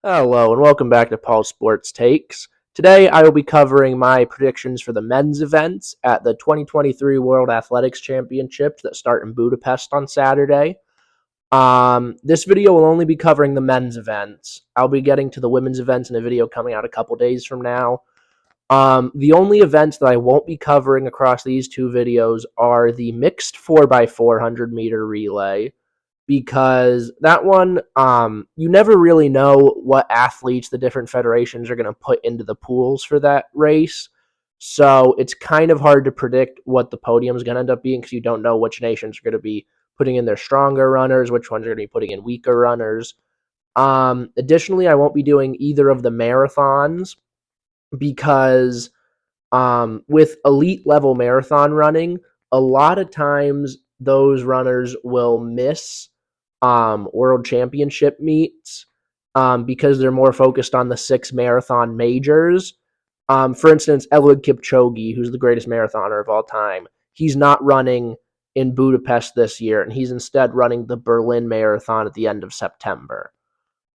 Hello, and welcome back to Paul's Sports Takes. Today, I will be covering my predictions for the men's events at the 2023 World Athletics Championships that start in Budapest on Saturday. This video will only be covering the men's events. I'll be getting to the women's events in a video coming out a couple days from now. The only events that I won't be covering across these two videos are the mixed 4x400 meter relay, because that one, you never really know what athletes the different federations are going to put into the pools for that race. So it's kind of hard to predict what the podium is going to end up being because you don't know which nations are going to be putting in their stronger runners, which ones are going to be putting in weaker runners. Additionally, I won't be doing either of the marathons because with elite level marathon running, a lot of times those runners will miss world championship meets because they're more focused on the 6 marathon majors. For instance, Eliud Kipchoge, who's the greatest marathoner of all time, he's not running in Budapest this year, and he's instead running the Berlin Marathon at the end of September.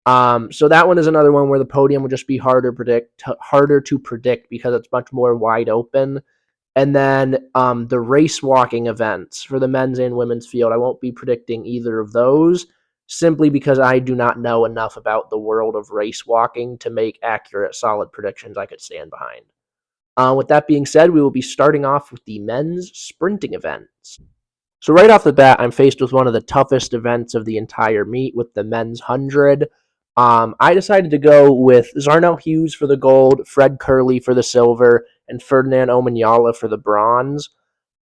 So that one is another one where the podium would just be harder to predict because it's much more wide open. And then the race walking events for the men's and women's field, I won't be predicting either of those simply because I do not know enough about the world of race walking to make accurate, solid predictions I could stand behind. With that being said, we will be starting off with the men's sprinting events. So right off the bat, I'm faced with one of the toughest events of the entire meet with the men's 100. I decided to go with Zarnell Hughes for the gold, Fred Kerley for the silver, and Ferdinand Omanyala for the bronze.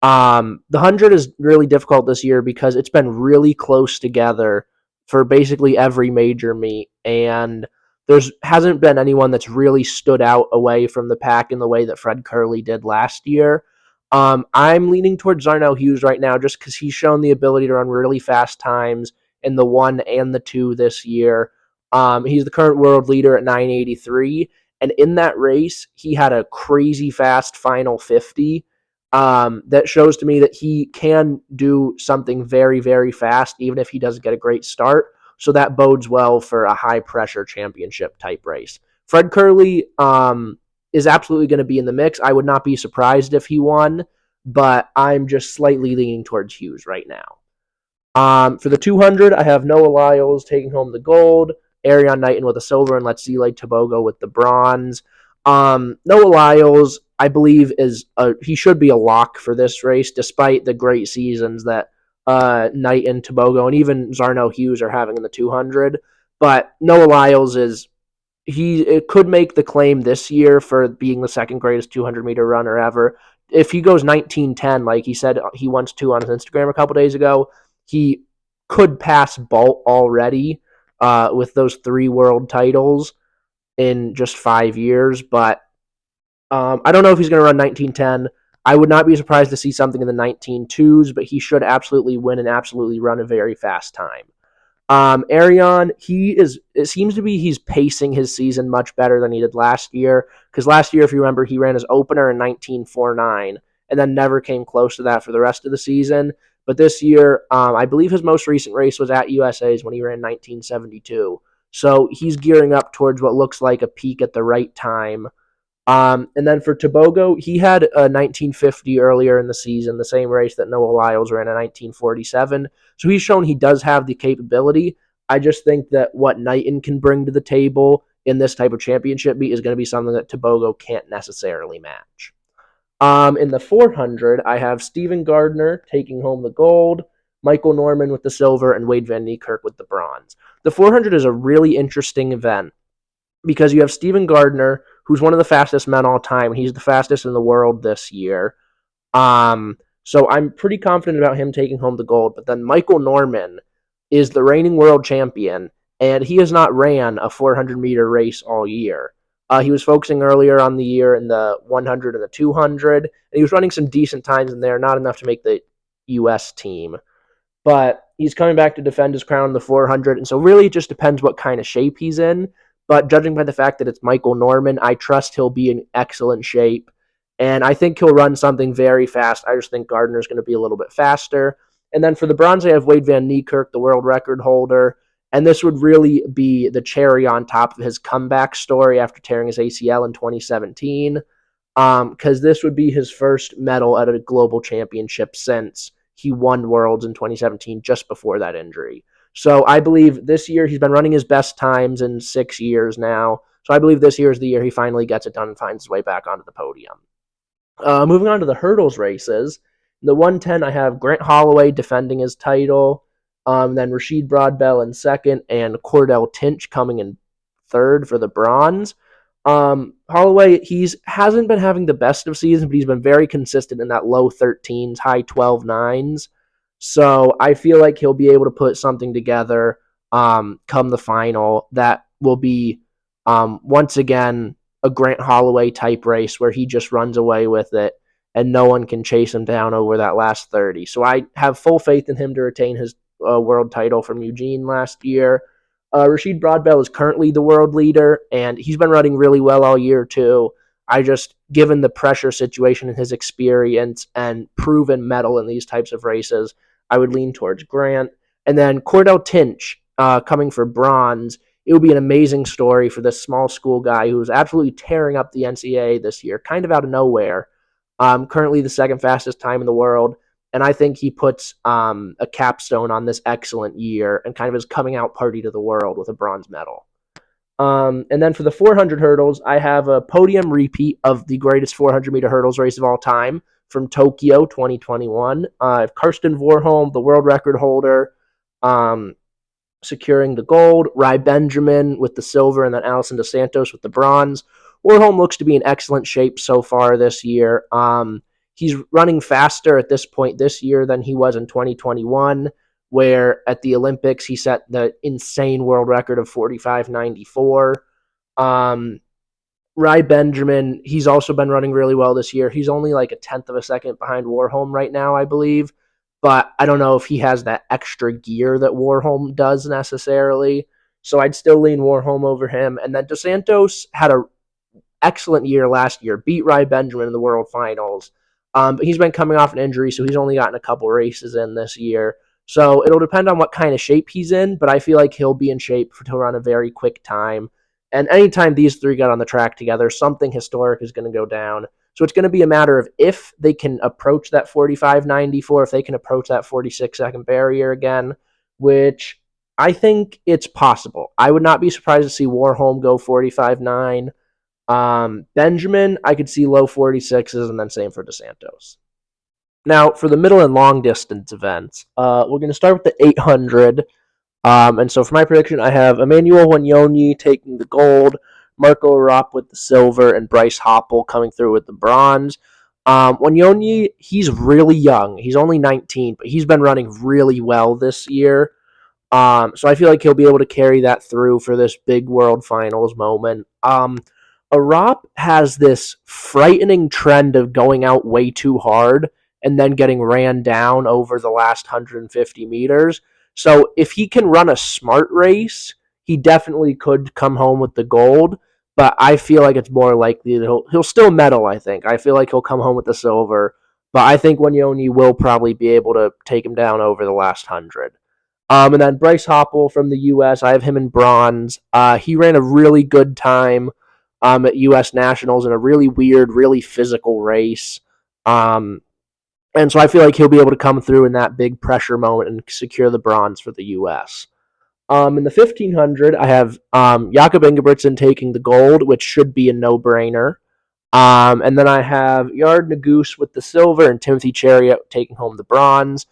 The 100 is really difficult this year because it's been really close together for basically every major meet, and hasn't been anyone that's really stood out away from the pack in the way that Fred Kerley did last year. I'm leaning towards Zarnell Hughes right now just because he's shown the ability to run really fast times in the 1 and the 2 this year. He's the current world leader at 983, and in that race, he had a crazy fast final 50 that shows to me that he can do something very, very fast, even if he doesn't get a great start. So that bodes well for a high-pressure championship type race. Fred Kerley is absolutely going to be in the mix. I would not be surprised if he won, but I'm just slightly leaning towards Hughes right now. For the 200, I have Noah Lyles taking home the gold, Ariane Knighton with the silver, and Letsile Tebogo with the bronze. Noah Lyles, I believe, he should be a lock for this race, despite the great seasons that Knighton, Tebogo, and even Zarnell Hughes are having in the 200. But Noah Lyles it could make the claim this year for being the second greatest 200-meter runner ever. If he goes 19:10, like he said he wants to on his Instagram a couple days ago, he could pass Bolt already with those 3 world titles in just 5 years. But I don't know if he's going to run 19:10. I would not be surprised to see something in the 19:2s, but he should absolutely win and absolutely run a very fast time. Ariane, it seems to be he's pacing his season much better than he did last year. Because last year, if you remember, he ran his opener in 19:49 and then never came close to that for the rest of the season. But this year, I believe his most recent race was at USA's when he ran 1972. So he's gearing up towards what looks like a peak at the right time. And then for Tebogo, he had a 1950 earlier in the season, the same race that Noah Lyles ran in 1947. So he's shown he does have the capability. I just think that what Knighton can bring to the table in this type of championship meet is going to be something that Tebogo can't necessarily match. In the 400, I have Stephen Gardner taking home the gold, Michael Norman with the silver, and Wade Van Niekerk with the bronze. The 400 is a really interesting event because you have Stephen Gardner, who's one of the fastest men all time. He's the fastest in the world this year. So I'm pretty confident about him taking home the gold. But then Michael Norman is the reigning world champion, and he has not ran a 400-meter race all year. He was focusing earlier on the year in the 100 and the 200, and he was running some decent times in there, not enough to make the U.S. team. But he's coming back to defend his crown in the 400, and so really it just depends what kind of shape he's in. But judging by the fact that it's Michael Norman, I trust he'll be in excellent shape. And I think he'll run something very fast. I just think Gardner's going to be a little bit faster. And then for the bronze, I have Wade Van Niekerk, the world record holder. And this would really be the cherry on top of his comeback story after tearing his ACL in 2017, because this would be his first medal at a global championship since he won Worlds in 2017, just before that injury. So I believe this year he's been running his best times in 6 years now. So I believe this year is the year he finally gets it done and finds his way back onto the podium. Moving on to the hurdles races, the 110, I have Grant Holloway defending his title, then Rashid Broadbell in second, and Cordell Tinch coming in third for the bronze. Holloway, hasn't been having the best of seasons, but he's been very consistent in that low 13s, high 12 nines. So I feel like he'll be able to put something together come the final that will be once again a Grant Holloway type race where he just runs away with it and no one can chase him down over that last 30. So I have full faith in him to retain his world title from Eugene last year. Rashid Broadbell is currently the world leader, and he's been running really well all year, too. Given the pressure situation and his experience and proven mettle in these types of races, I would lean towards Grant. And then Cordell Tinch coming for bronze. It would be an amazing story for this small school guy who's absolutely tearing up the NCAA this year, kind of out of nowhere. Currently the second fastest time in the world. And I think he puts a capstone on this excellent year and kind of his coming out party to the world with a bronze medal. And then for the 400 hurdles, I have a podium repeat of the greatest 400-meter hurdles race of all time from Tokyo 2021. I have Karsten Warholm, the world record holder, securing the gold. Rai Benjamin with the silver, and then Alison Dos Santos with the bronze. Warholm looks to be in excellent shape so far this year. He's running faster at this point this year than he was in 2021, where at the Olympics he set the insane world record of 45.94. Rai Benjamin, he's also been running really well this year. He's only like a tenth of a second behind Warholm right now, I believe. But I don't know if he has that extra gear that Warholm does necessarily. So I'd still lean Warholm over him. And then Dos Santos had an excellent year last year, beat Rai Benjamin in the World Finals. But he's been coming off an injury, so he's only gotten a couple races in this year. So it'll depend on what kind of shape he's in, but I feel like he'll be in shape to run a very quick time. And anytime these three get on the track together, something historic is going to go down. So it's going to be a matter of if they can approach that 45.94, if they can approach that 46-second barrier again, which I think it's possible. I would not be surprised to see Warholm go 45.9. Benjamin, I could see low 46s, and then same for Dos Santos. Now, for the middle and long distance events, we're going to start with the 800. And so for my prediction, I have Emmanuel Wanyonyi taking the gold, Marco Arop with the silver, and Bryce Hoppel coming through with the bronze. Wanyonyi, he's really young. He's only 19, but he's been running really well this year. So I feel like he'll be able to carry that through for this big World Finals moment. Arop has this frightening trend of going out way too hard and then getting ran down over the last 150 meters. So if he can run a smart race, he definitely could come home with the gold, but I feel like it's more likely that he'll still medal, I think. I feel like he'll come home with the silver, but I think Wanyonyi will probably be able to take him down over the last 100. And then Bryce Hoppel from the U.S., I have him in bronze. He ran a really good time at U.S. Nationals in a really weird, really physical race. And so I feel like he'll be able to come through in that big pressure moment and secure the bronze for the U.S. In the 1500, I have Jakob Ingebrigtsen taking the gold, which should be a no-brainer. And then I have Yard Nagus with the silver and Timothy Chariot taking home the bronze.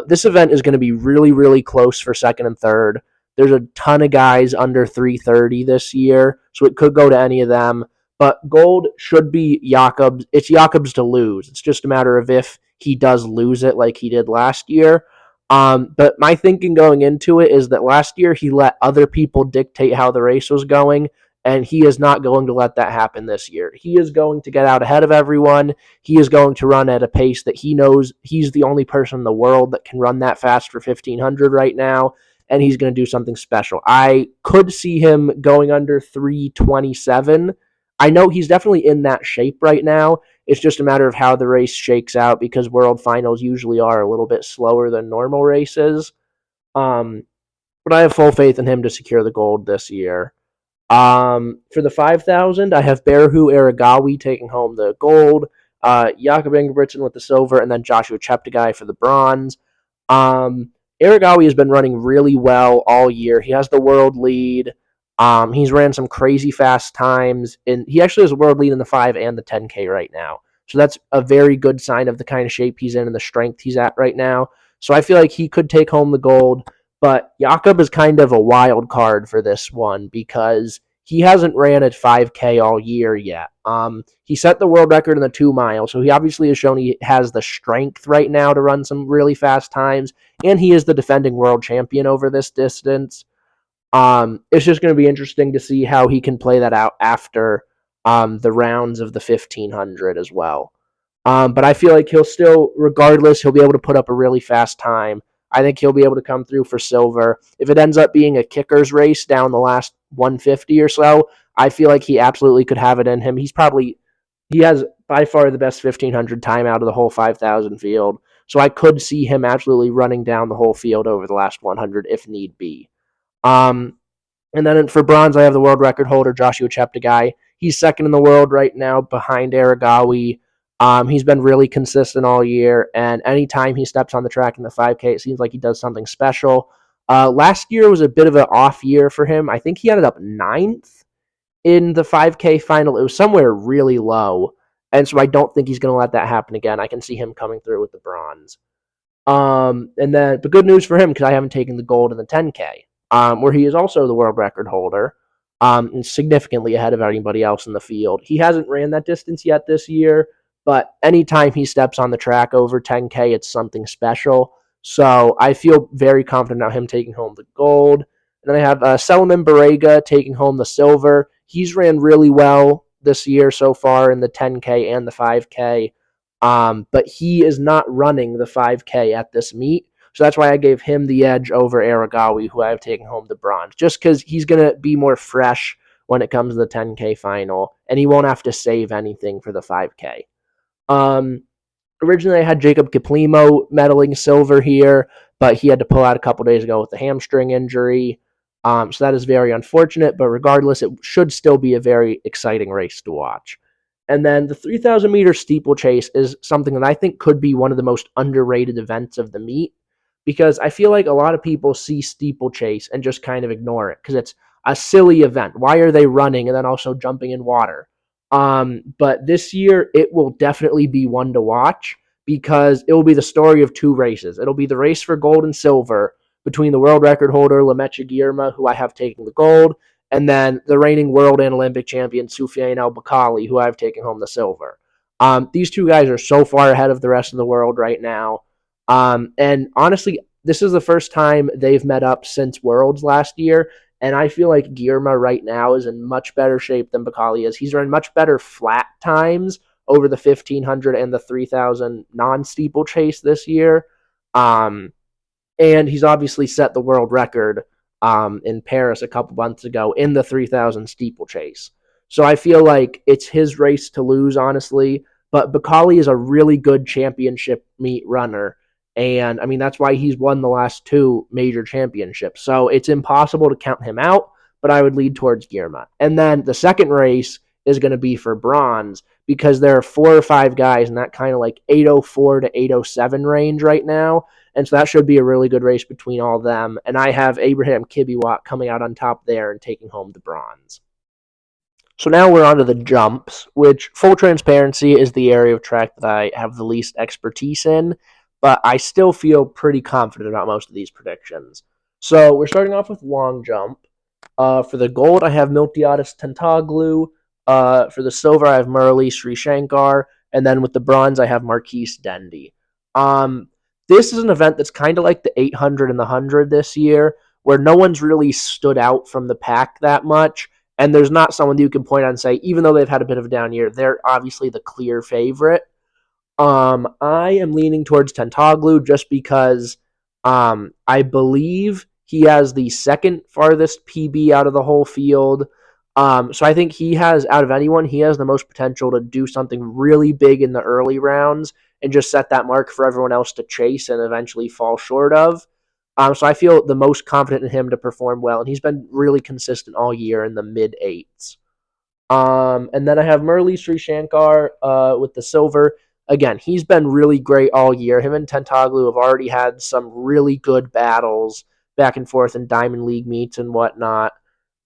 This event is going to be really, really close for second and third. There's a ton of guys under 330 this year, so it could go to any of them. But gold should be Jakob's. It's Jakob's to lose. It's just a matter of if he does lose it like he did last year. But my thinking going into it is that last year he let other people dictate how the race was going, and he is not going to let that happen this year. He is going to get out ahead of everyone. He is going to run at a pace that he knows he's the only person in the world that can run that fast for 1500 right now, and he's going to do something special. I could see him going under 327. I know he's definitely in that shape right now. It's just a matter of how the race shakes out because World Finals usually are a little bit slower than normal races. but I have full faith in him to secure the gold this year. For the 5,000, I have Berhu Aragawi taking home the gold, Jakob Ingebrigtsen with the silver, and then Joshua Cheptegei for the bronze. Aragawi has been running really well all year. He has the world lead. He's ran some crazy fast times, and he actually has a world lead in the 5 and the 10K right now. So that's a very good sign of the kind of shape he's in and the strength he's at right now. So I feel like he could take home the gold, but Jakob is kind of a wild card for this one because he hasn't ran at 5K all year yet. He set the world record in the 2 mile, so he obviously has shown he has the strength right now to run some really fast times, and he is the defending world champion over this distance. It's just going to be interesting to see how he can play that out after the rounds of the 1500 as well. But I feel like he'll still, regardless, he'll be able to put up a really fast time. I think he'll be able to come through for silver. If it ends up being a kicker's race down the last 150 or so, I feel like he absolutely could have it in him. He has by far the best 1500 time out of the whole 5,000 field. So I could see him absolutely running down the whole field over the last 100 if need be. And then for bronze, I have the world record holder, Joshua Cheptegei. He's second in the world right now behind Aragawi. He's been really consistent all year, and anytime he steps on the track in the 5K, it seems like he does something special. Last year was a bit of an off year for him. I think he ended up 9th in the 5K final. It was somewhere really low, and so I don't think he's going to let that happen again. I can see him coming through with the bronze. But good news for him because I haven't taken the gold in the 10K, where he is also the world record holder, and significantly ahead of anybody else in the field. He hasn't ran that distance yet this year, but anytime he steps on the track over 10K, it's something special. So I feel very confident about him taking home the gold. And then I have Selamin Barega taking home the silver. He's ran really well this year so far in the 10K and the 5K. But he is not running the 5K at this meet. So that's why I gave him the edge over Aragawi, who I have taken home the bronze, just because he's going to be more fresh when it comes to the 10K final, and he won't have to save anything for the 5K. Originally, I had Jacob Kiplimo medaling silver here, but he had to pull out a couple days ago with a hamstring injury. So that is very unfortunate, but regardless, it should still be a very exciting race to watch. And then the 3,000 meter steeplechase is something that I think could be one of the most underrated events of the meet, because I feel like a lot of people see steeplechase and just kind of ignore it because it's a silly event. Why are they running and then also jumping in water? But this year it will definitely be one to watch because it will be the story of 2 races. It'll be the race for gold and silver between the world record holder Lemaitre Girma, who I have taken the gold, and then the reigning world and Olympic champion Soufiane El Bakkali, who I've taken home the silver. These 2 guys are so far ahead of the rest of the world right now. And honestly, this is the first time they've met up since Worlds last year, and I feel like Girma right now is in much better shape than Bakkali is. He's run much better flat times over the 1,500 and the 3,000 non-steeplechase this year. And he's obviously set the world record in Paris a couple months ago in the 3,000 steeplechase. So I feel like it's his race to lose, honestly. But Bakkali is a really good championship meet runner. And, I mean, that's why he's won the last 2 major championships. So it's impossible to count him out, but I would lead towards Girma. And then the second race is going to be for bronze because there are 4 or 5 guys in that kind of like 804 to 807 range right now. And so that should be a really good race between all of them. And I have Abraham Kibiwak coming out on top there and taking home the bronze. So now we're on to the jumps, which, full transparency, is the area of track that I have the least expertise in, but I still feel pretty confident about most of these predictions. So we're starting off with long jump. For the gold, I have Miltiadis Tentaglu. For the silver, I have Murali Srishankar. And then with the bronze, I have Marquise Dendy. This is an event that's kind of like the 800 and the 100 this year, where no one's really stood out from the pack that much. And there's not someone you can point out and say, even though they've had a bit of a down year, they're obviously the clear favorite. I am leaning towards Tentaglu just because I believe he has the second farthest PB out of the whole field. So I think he has, out of anyone, he has the most potential to do something really big in the early rounds and just set that mark for everyone else to chase and eventually fall short of. So I feel the most confident in him to perform well, and he's been really consistent all year in the mid eights. And then I have Murli Sri Shankar with the silver. Again, he's been really great all year. Him and Tentoglu have already had some really good battles back and forth in Diamond League meets and whatnot.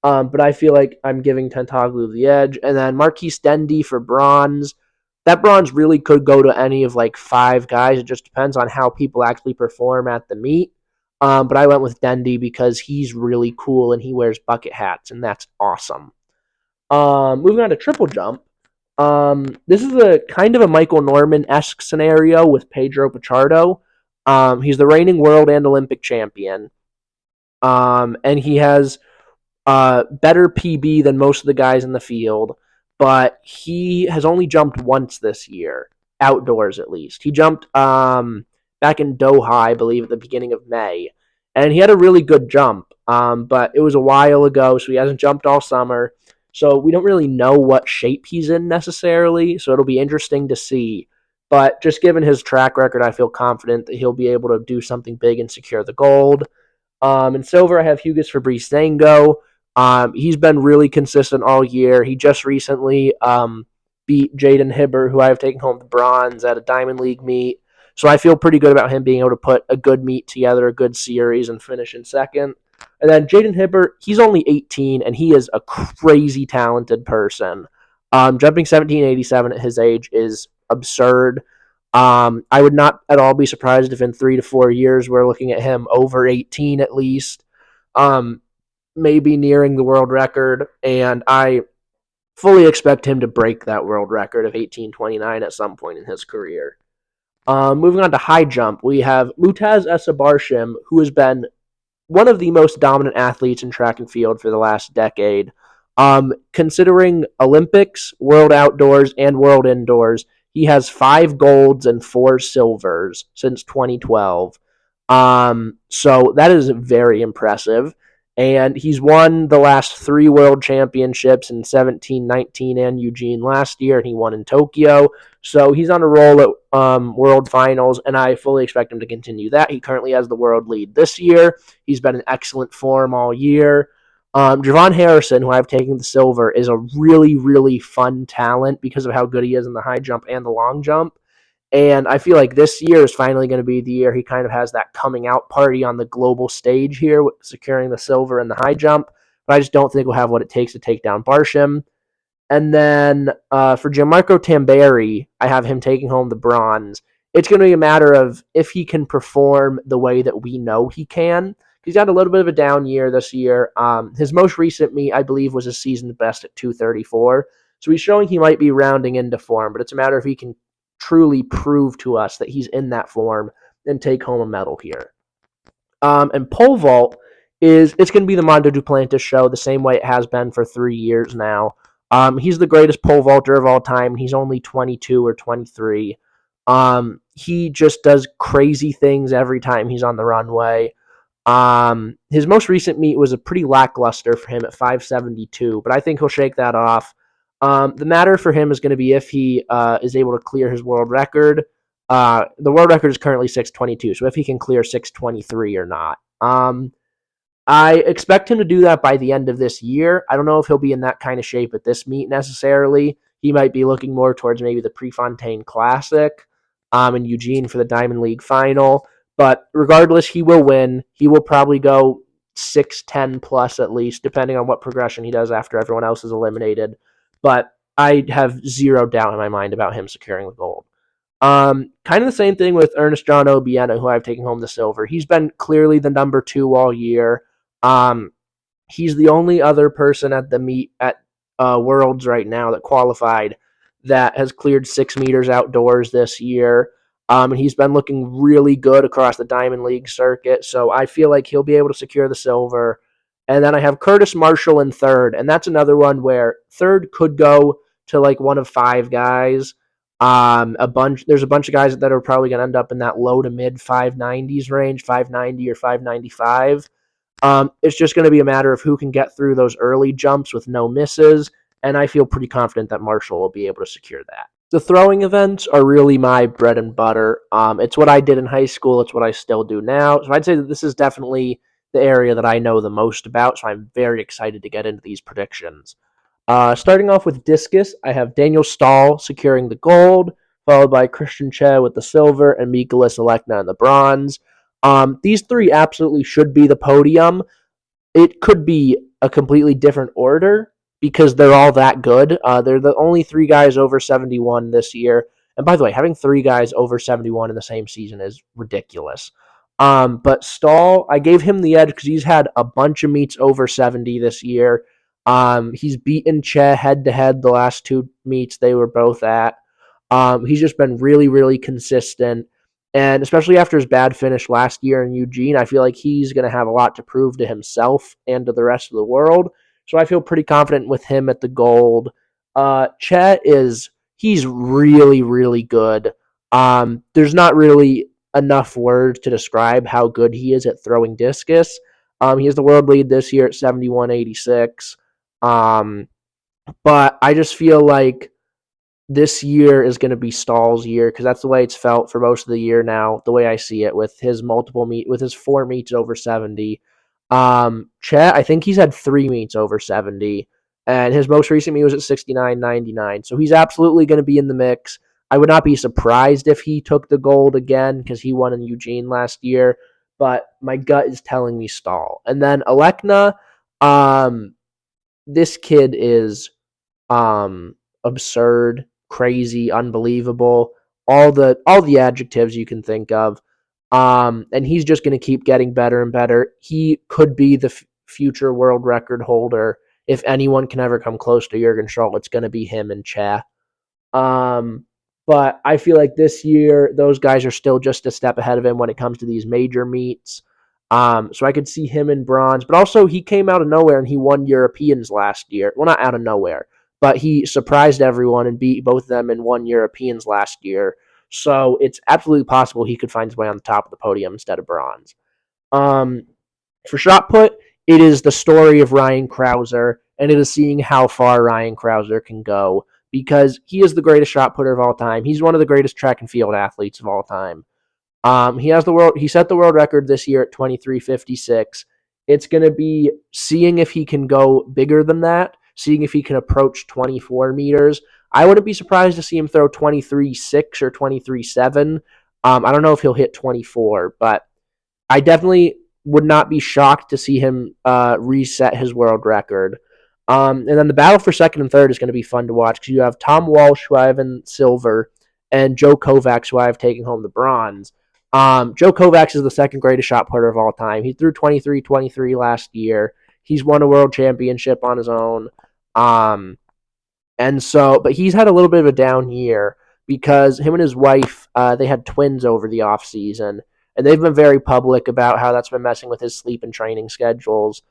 But I feel like I'm giving Tentoglu the edge. And then Marquise Dendy for bronze. That bronze really could go to any of like 5 guys. It just depends on how people actually perform at the meet. But I went with Dendy because he's really cool and he wears bucket hats, and that's awesome. Moving on to triple jump. This is a kind of a Michael Norman-esque scenario with Pedro Pichardo. He's the reigning world and Olympic champion. And he has better PB than most of the guys in the field, but he has only jumped once this year, outdoors at least. He jumped back in Doha, I believe, at the beginning of May, and he had a really good jump, but it was a while ago, so he hasn't jumped all summer. So we don't really know what shape he's in necessarily, so it'll be interesting to see. But just given his track record, I feel confident that he'll be able to do something big and secure the gold. In silver, I have Hugas Fabrice Zango. He's been really consistent all year. He just recently beat Jaden Hibber, who I have taken home the bronze at a Diamond League meet. So I feel pretty good about him being able to put a good meet together, a good series, and finish in second. And then Jaden Hibber, he's only 18, and he is a crazy talented person. Jumping 1787 at his age is absurd. I would not at all be surprised if in 3 to 4 years we're looking at him over 18 at least, maybe nearing the world record, and I fully expect him to break that world record of 18:29 at some point in his career. Moving on to high jump, we have Mutaz Esabarshim, who has been one of the most dominant athletes in track and field for the last decade. Considering Olympics, World Outdoors, and World Indoors, he has 5 golds and 4 silvers since 2012. So that is very impressive. And he's won the last 3 world championships in 17, 19, and Eugene last year, and he won in Tokyo. So he's on a roll at world finals, and I fully expect him to continue that. He currently has the world lead this year. He's been in excellent form all year. Javon Harrison, who I've taken the silver, is a really, really fun talent because of how good he is in the high jump and the long jump. And I feel like this year is finally going to be the year he kind of has that coming out party on the global stage here, with securing the silver and the high jump. But I just don't think we'll have what it takes to take down Barsham. And then for Gianmarco Tamberi, I have him taking home the bronze. It's going to be a matter of if he can perform the way that we know he can. He's had a little bit of a down year this year. His most recent meet, I believe, was his season best at 234. So he's showing he might be rounding into form, but it's a matter if he can truly prove to us that he's in that form and take home a medal here. And pole vault it's going to be the Mondo Duplantis show the same way it has been for 3 years now. He's the greatest pole vaulter of all time. He's only 22 or 23. He just does crazy things every time he's on the runway. His most recent meet was a pretty lackluster for him at 572, but I think he'll shake that off. The matter for him is going to be if he is able to clear his world record. The world record is currently 622, so if he can clear 623 or not. I expect him to do that by the end of this year. I don't know if he'll be in that kind of shape at this meet necessarily. He might be looking more towards maybe the Prefontaine Classic in Eugene for the Diamond League final. But regardless, he will win. He will probably go 6'10 plus at least, depending on what progression he does after everyone else is eliminated. But I have zero doubt in my mind about him securing the gold. Kind of the same thing with Ernest John Obiena, who I've taken home the silver. He's been clearly the number 2 all year. He's the only other person at the meet at Worlds right now that qualified that has cleared 6 meters outdoors this year. And he's been looking really good across the Diamond League circuit, so I feel like he'll be able to secure the silver. And then I have Curtis Marshall in third, and that's another one where third could go to like one of 5 guys. There's a bunch of guys that are probably going to end up in that low to mid 590s range, 590 or 595. It's just going to be a matter of who can get through those early jumps with no misses, and I feel pretty confident that Marshall will be able to secure that. The throwing events are really my bread and butter. It's what I did in high school. It's what I still do now. So I'd say that this is definitely the area that I know the most about. So I'm very excited to get into these predictions. Starting off with discus, I have Daniel Stahl securing the gold, followed by Christian Che with the silver, and Mikolas Alekna in the bronze. These three absolutely should be the podium. It could be a completely different order because they're all that good. They're the only three guys over 71 this year. And by the way, having three guys over 71 in the same season is ridiculous. But Stahl, I gave him the edge because he's had a bunch of meets over 70 this year. He's beaten Che head to head the last two meets they were both at. He's just been really, really consistent. And especially after his bad finish last year in Eugene, I feel like he's going to have a lot to prove to himself and to the rest of the world. So I feel pretty confident with him at the gold. Chet he's really, really good. There's not really enough words to describe how good he is at throwing discus. He has the world lead this year at 71.86. But I just feel like this year is going to be Stahl's year because that's the way it's felt for most of the year now. The way I see it with his with his 4 meets over 70. Chet, I think he's had 3 meets over 70, and his most recent meet was at 69.99. So he's absolutely going to be in the mix. I would not be surprised if he took the gold again because he won in Eugene last year. But my gut is telling me Stahl. And then Alekna, this kid is absurd, crazy, unbelievable, all the adjectives you can think of. And he's just going to keep getting better and better. He could be the future world record holder. If anyone can ever come close to Jurgen Schroll, it's going to be him and Cha. Um, but I feel like this year, those guys are still just a step ahead of him when it comes to these major meets. So I could see him in bronze, but also he came out of nowhere and he won Europeans last year. Well, not out of nowhere, but he surprised everyone and beat both of them and won Europeans last year. So it's absolutely possible he could find his way on the top of the podium instead of bronze. Um, for shot put, it is the story of Ryan Krauser, and it is seeing how far Ryan Krauser can go because he is the greatest shot putter of all time. He's one of the greatest track and field athletes of all time. He set the world record this year at 23.56. It's going to be seeing if he can go bigger than that, seeing if he can approach 24 meters. I wouldn't be surprised to see him throw 23.6 or 23.7. I don't know if he'll hit 24, but I definitely would not be shocked to see him reset his world record. And then the battle for second and third is going to be fun to watch because you have Tom Walsh, who I have in silver, and Joe Kovacs, who I have taking home the bronze. Joe Kovacs is the second greatest shot putter of all time. He threw 23-23 last year. He's won a world championship on his own. But he's had a little bit of a down year because him and his wife, they had twins over the off season, and they've been very public about how that's been messing with his sleep and training schedules.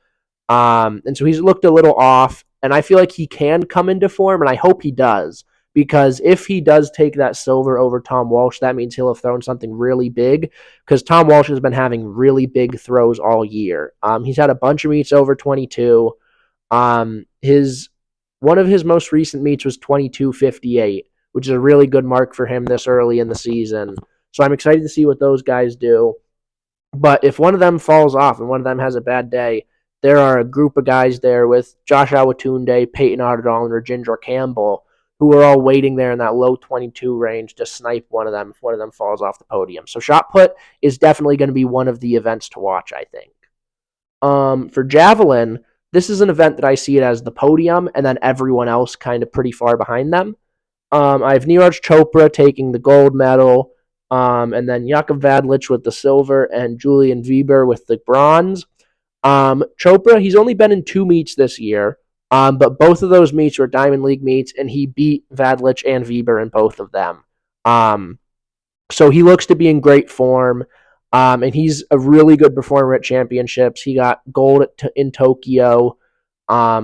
And so he's looked a little off, and I feel like he can come into form, and I hope he does. Because if he does take that silver over Tom Walsh, that means he'll have thrown something really big. Because Tom Walsh has been having really big throws all year. He's had a bunch of meets over 22. One of his most recent meets was 22.58, which is a really good mark for him this early in the season. So I'm excited to see what those guys do. But if one of them falls off and one of them has a bad day, there are a group of guys there with Josh Awatunde, Peyton Arderdahl, and Rajinder Campbell who are all waiting there in that low 22 range to snipe one of them if one of them falls off the podium. So shot put is definitely going to be one of the events to watch, I think. For javelin, this is an event that I see it as the podium and then everyone else kind of pretty far behind them. I have Neeraj Chopra taking the gold medal, and then Jakub Vadlich with the silver and Julian Weber with the bronze. Chopra, he's only been in 2 meets this year. But both of those meets were Diamond League meets, and he beat Vadlich and Weber in both of them. So he looks to be in great form, and he's a really good performer at championships. He got gold in Tokyo,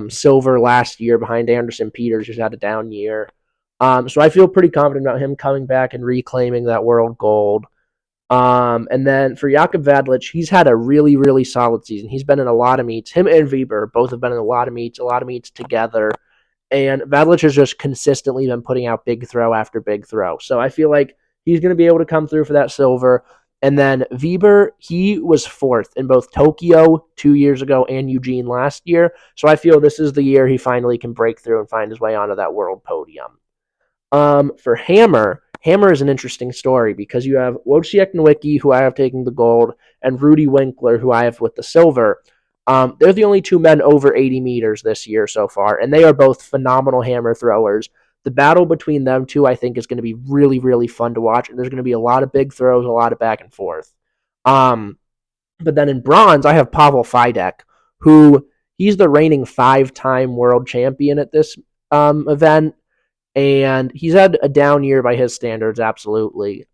silver last year behind Anderson Peters, who's had a down year. So I feel pretty confident about him coming back and reclaiming that world gold. And then for Jakub Vadlich, he's had a really, really solid season. He's been in a lot of meets. Him and Weber both have been in a lot of meets together. And Vedlich has just consistently been putting out big throw after big throw. So I feel like he's going to be able to come through for that silver. And then Weber, he was fourth in both Tokyo 2 years ago and Eugene last year. So I feel this is the year he finally can break through and find his way onto that world podium. For Hammer, Hammer is an interesting story because you have Wojciech Nowicki, who I have taking the gold, and Rudy Winkler, who I have with the silver. They're the only two men over 80 meters this year so far, and they are both phenomenal hammer throwers. The battle between them two, I think, is going to be really, really fun to watch, and there's going to be a lot of big throws, a lot of back and forth. But then in bronze, I have Pavel Fidek, who he's the reigning 5-time world champion at this event, and he's had a down year by his standards, absolutely.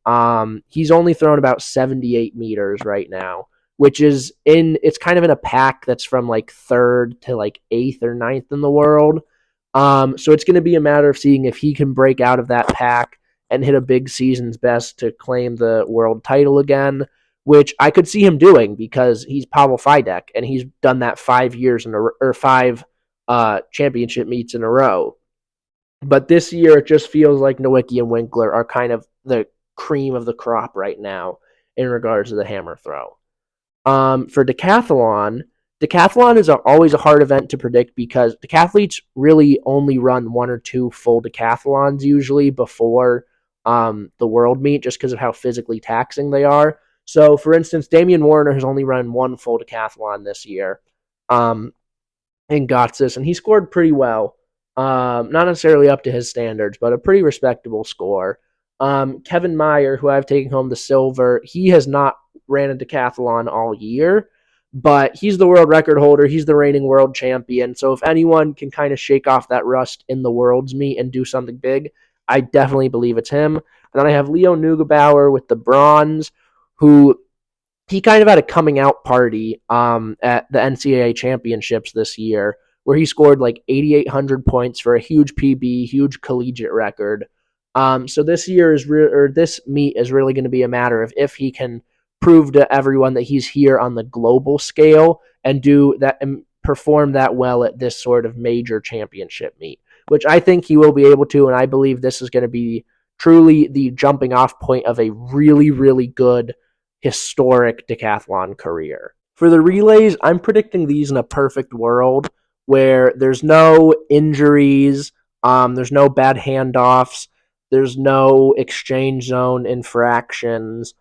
He's only thrown about 78 meters right now, which is it's kind of in a pack that's from like third to like eighth or ninth in the world. So it's going to be a matter of seeing if he can break out of that pack and hit a big season's best to claim the world title again, which I could see him doing because he's Pavel Fidek and he's done that 5 years or five championship meets in a row. But this year, it just feels like Nowicki and Winkler are kind of the cream of the crop right now in regards to the hammer throw. For decathlon is always a hard event to predict because decathletes really only run 1 or 2 full decathlons usually before the world meet just because of how physically taxing they are. So, for instance, Damian Warner has only run 1 full decathlon this year in Gotsis, and he scored pretty well. Not necessarily up to his standards, but a pretty respectable score. Kevin Meyer, who I've taken home the silver, he has not ran a decathlon all year, but he's the world record holder. He's the reigning world champion. So if anyone can kind of shake off that rust in the world's meet and do something big, I definitely believe it's him. And then I have Leo Neugebauer with the bronze, who he kind of had a coming out party at the NCAA championships this year, where he scored like 8,800 points for a huge PB, huge collegiate record. So this year this meet is really going to be a matter of if he can prove to everyone that he's here on the global scale and do that and perform that well at this sort of major championship meet, which I think he will be able to, and I believe this is going to be truly the jumping off point of a really, really good historic decathlon career. For the relays, I'm predicting these in a perfect world where there's no injuries, there's no bad handoffs, there's no exchange zone infractions.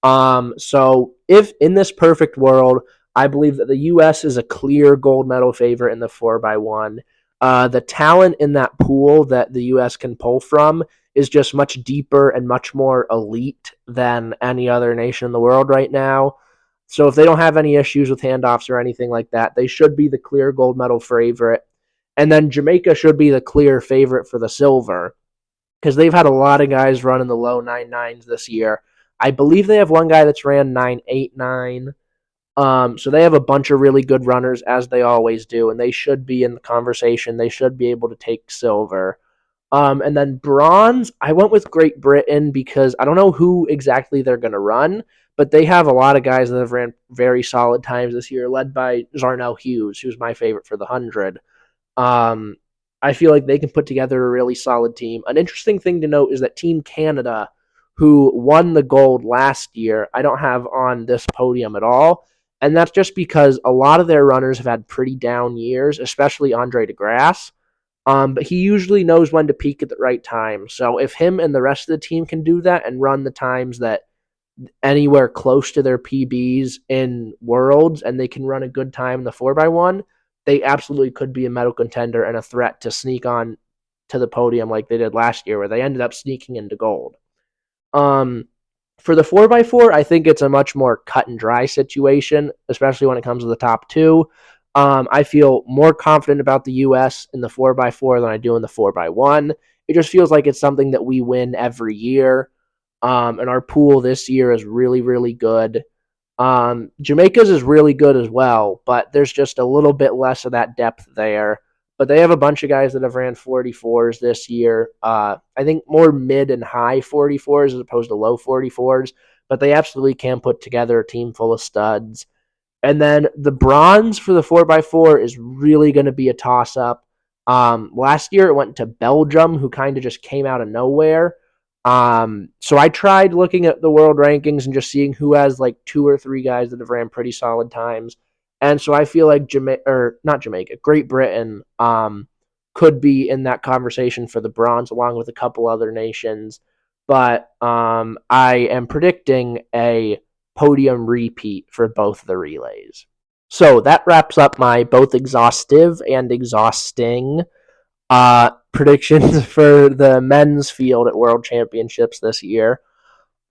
So if in this perfect world, I believe that the U.S. is a clear gold medal favorite in the 4x1. The talent in that pool that the U.S. can pull from is just much deeper and much more elite than any other nation in the world right now. So if they don't have any issues with handoffs or anything like that, they should be the clear gold medal favorite. And then Jamaica should be the clear favorite for the silver because they've had a lot of guys running the low 9.9s this year. I believe they have one guy that's ran 9.89. So they have a bunch of really good runners, as they always do, and they should be in the conversation. They should be able to take silver. And then bronze, I went with Great Britain because I don't know who exactly they're going to run, but they have a lot of guys that have ran very solid times this year, led by Zarnell Hughes, who's my favorite for the 100. I feel like they can put together a really solid team. An interesting thing to note is that Team Canada, who won the gold last year, I don't have on this podium at all. And that's just because a lot of their runners have had pretty down years, especially Andre DeGrasse. But he usually knows when to peak at the right time. So if him and the rest of the team can do that and run the times that anywhere close to their PBs in Worlds and they can run a good time in the 4x1, they absolutely could be a medal contender and a threat to sneak on to the podium like they did last year, where they ended up sneaking into gold. For the 4x4, I think it's a much more cut and dry situation, especially when it comes to the top two. I feel more confident about the U.S. in the 4x4 than I do in the 4x1. It just feels like it's something that we win every year. And our pool this year is really, really good. Jamaica's is really good as well, but there's just a little bit less of that depth there. But they have a bunch of guys that have ran 44s this year. I think more mid and high 44s as opposed to low 44s. But they absolutely can put together a team full of studs. And then the bronze for the 4x4 is really going to be a toss-up. Last year it went to Belgium, who kind of just came out of nowhere. So I tried looking at the world rankings and just seeing who has like 2 or 3 guys that have ran pretty solid times. And so I feel like Great Britain, could be in that conversation for the bronze along with a couple other nations. But I am predicting a podium repeat for both the relays. So that wraps up my both exhaustive and exhausting predictions for the men's field at World Championships this year.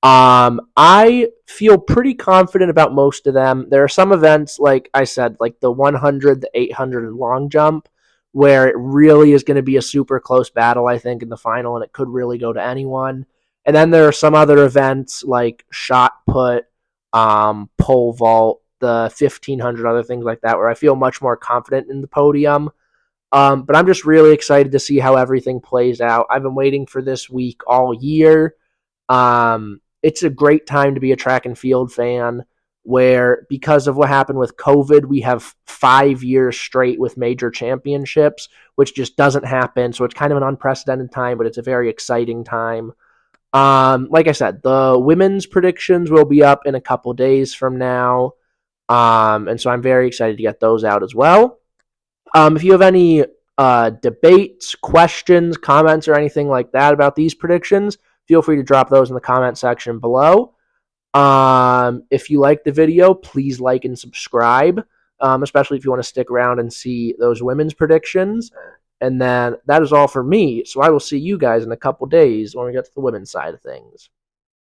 I feel pretty confident about most of them. There are some events, like I said, like the 100, the 800, and long jump, where it really is going to be a super close battle, I think, in the final, and it could really go to anyone. And then there are some other events like shot put, pole vault, the 1500, other things like that, where I feel much more confident in the podium. But I'm just really excited to see how everything plays out. I've been waiting for this week all year. It's a great time to be a track and field fan, where because of what happened with COVID, we have 5 years straight with major championships, which just doesn't happen. So it's kind of an unprecedented time, but it's a very exciting time. Like I said, the women's predictions will be up in a couple days from now. And so I'm very excited to get those out as well. If you have any debates, questions, comments, or anything like that about these predictions, feel free to drop those in the comment section below. If you like the video, please like and subscribe, especially if you want to stick around and see those women's predictions. And then that is all for me. So I will see you guys in a couple days when we get to the women's side of things.